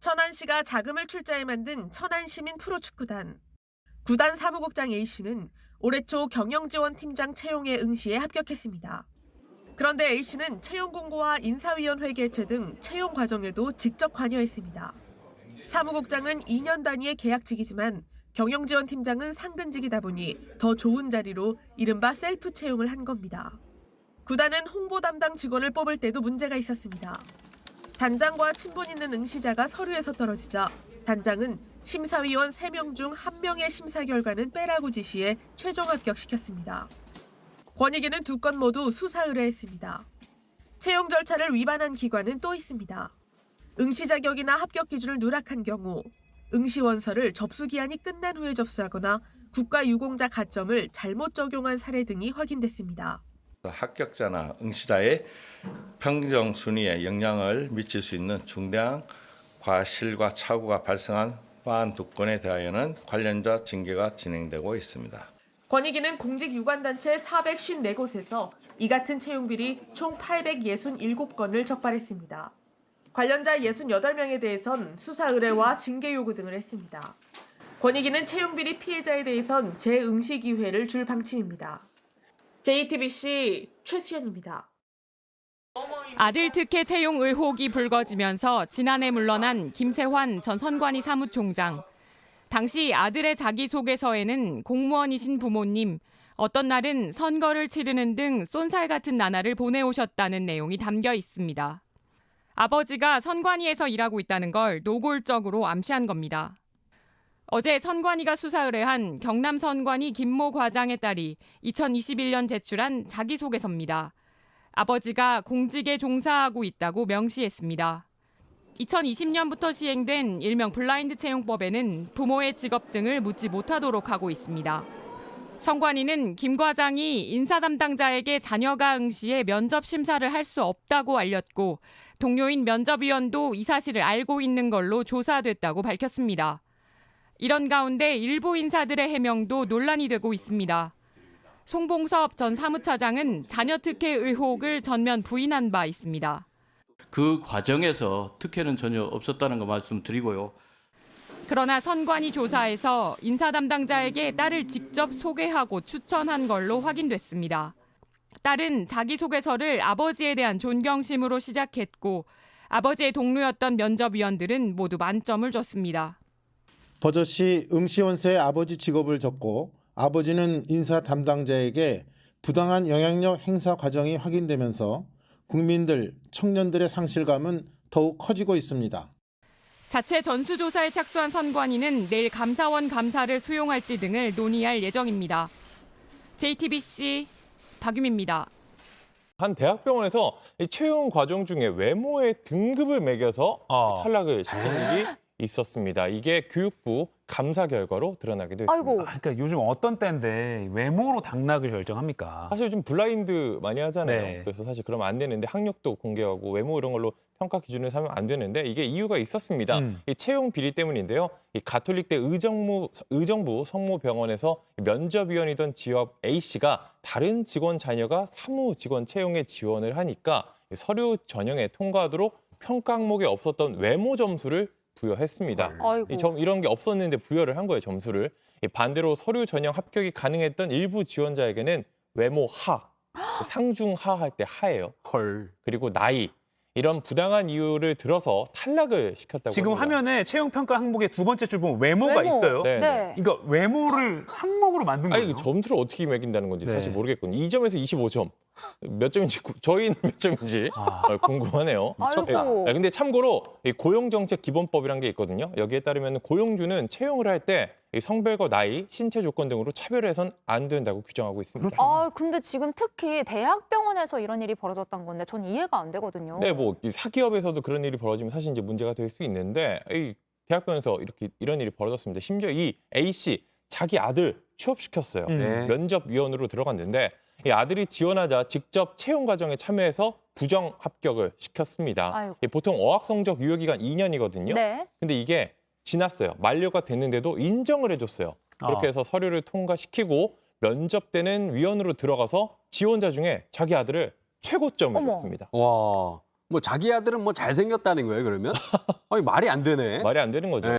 천안시가 자금을 출자해 만든 천안시민 프로축구단. 구단 사무국장 A씨는 올해 초 경영지원팀장 채용에 응시에 합격했습니다. 그런데 A씨는 채용 공고와 인사위원회 개최 등 채용 과정에도 직접 관여했습니다. 사무국장은 2년 단위의 계약직이지만 경영지원팀장은 상근직이다 보니 더 좋은 자리로 이른바 셀프 채용을 한 겁니다. 구단은 홍보 담당 직원을 뽑을 때도 문제가 있었습니다. 단장과 친분 있는 응시자가 서류에서 떨어지자 단장은 심사위원 3명 중 1명의 심사 결과는 빼라고 지시해 최종 합격시켰습니다. 권익위는 2건 모두 수사 의뢰했습니다. 채용 절차를 위반한 기관은 또 있습니다. 응시 자격이나 합격 기준을 누락한 경우 응시 원서를 접수 기한이 끝난 후에 접수하거나 국가유공자 가점을 잘못 적용한 사례 등이 확인됐습니다. 합격자나 응시자의 평정 순위에 영향을 미칠 수 있는 중대한 과실과 착오가 발생한 42건에 대하여는 관련자 징계가 진행되고 있습니다. 권익위는 공직유관단체 454곳에서 이 같은 채용비리 총 867건을 적발했습니다. 관련자 68명에 대해선 수사 의뢰와 징계 요구 등을 했습니다. 권익위는 채용비리 피해자에 대해선 재응시 기회를 줄 방침입니다. JTBC 최수연입니다. 아들 특혜 채용 의혹이 불거지면서 지난해 물러난 김세환 전 선관위 사무총장. 당시 아들의 자기소개서에는 공무원이신 부모님, 어떤 날은 선거를 치르는 등 쏜살 같은 나날을 보내오셨다는 내용이 담겨 있습니다. 아버지가 선관위에서 일하고 있다는 걸 노골적으로 암시한 겁니다. 어제 선관위가 수사 의뢰한 경남 선관위 김모 과장의 딸이 2021년 제출한 자기소개서입니다. 아버지가 공직에 종사하고 있다고 명시했습니다. 2020년부터 시행된 일명 블라인드 채용법에는 부모의 직업 등을 묻지 못하도록 하고 있습니다. 선관위는 김 과장이 인사 담당자에게 자녀가 응시해 면접 심사를 할 수 없다고 알렸고 동료인 면접위원도 이 사실을 알고 있는 걸로 조사됐다고 밝혔습니다. 이런 가운데 일부 인사들의 해명도 논란이 되고 있습니다. 송봉섭 전 사무차장은 자녀 특혜 의혹을 전면 부인한 바 있습니다. 그 과정에서 특혜는 전혀 없었다는 거 말씀드리고요. 그러나 선관위 조사에서 인사 담당자에게 딸을 직접 소개하고 추천한 걸로 확인됐습니다. 딸은 자기소개서를 아버지에 대한 존경심으로 시작했고 아버지의 동료였던 면접위원들은 모두 만점을 줬습니다. 버젓이 응시원서에 아버지 직업을 적고 아버지는 인사 담당자에게 부당한 영향력 행사 과정이 확인되면서 국민들, 청년들의 상실감은 더욱 커지고 있습니다. 자체 전수조사에 착수한 선관위는 내일 감사원 감사를 수용할지 등을 논의할 예정입니다. JTBC 박유미입니다. 한 대학병원에서 이 채용 과정 중에 외모에 등급을 매겨서 탈락을 시킨 일이 있었습니다. 이게 교육부 감사 결과로 드러나게 됐습니다. 아이고. 그러니까 요즘 어떤 때인데 외모로 당락을 결정합니까? 사실 좀 블라인드 많이 하잖아요. 네. 그래서 사실 그러면 안 되는데 학력도 공개하고 외모 이런 걸로 평가 기준을 삼으면 안 되는데 이게 이유가 있었습니다. 이 채용 비리 때문인데요. 이 가톨릭대 의정부 성모병원에서 면접위원이던 지업 A씨가 다른 직원 자녀가 사무직원 채용에 지원을 하니까 서류 전형에 통과하도록 평가 항목에 없었던 외모 점수를 부여했습니다. 이런 게 없었는데 부여를 한 거예요, 점수를. 반대로 서류 전형 합격이 가능했던 일부 지원자에게는 외모 하, 상중하 할 때 하예요. 헐. 그리고 나이, 이런 부당한 이유를 들어서 탈락을 시켰다고 지금 합니다. 화면에 채용평가 항목의 두 번째 줄 보면 외모가 외모. 있어요. 네. 이거 외모를 항목으로 만든 거예요? 아니, 점수를 어떻게 매긴다는 건지 네. 사실 모르겠거든요. 2점에서 25점. 몇 점인지, 저희는 몇 점인지 궁금하네요. 아이고. 근데 참고로 이 고용정책 기본법이라는 게 있거든요. 여기에 따르면 고용주는 채용을 할 때 성별과 나이, 신체 조건 등으로 차별해선 안 된다고 규정하고 있습니다. 아, 근데 지금 특히 대학병원에서 이런 일이 벌어졌던 건데 전 이해가 안 되거든요. 네, 뭐 사기업에서도 그런 일이 벌어지면 사실 이제 문제가 될 수 있는데 이 대학병원에서 이런 일이 벌어졌습니다. 심지어 이 A 씨 자기 아들 취업시켰어요. 면접위원으로 들어갔는데 이 아들이 지원하자 직접 채용 과정에 참여해서 부정 합격을 시켰습니다. 아이고. 보통 어학 성적 유효 기간 2년이거든요. 네. 근데 이게 지났어요. 만료가 됐는데도 인정을 해줬어요. 그렇게 해서 서류를 통과시키고 면접 때는 위원으로 들어가서 지원자 중에 자기 아들을 최고점을 어머. 줬습니다. 와, 뭐 자기 아들은 뭐 잘생겼다는 거예요, 그러면? 아니 말이 안 되네. 말이 안 되는 거죠. 네.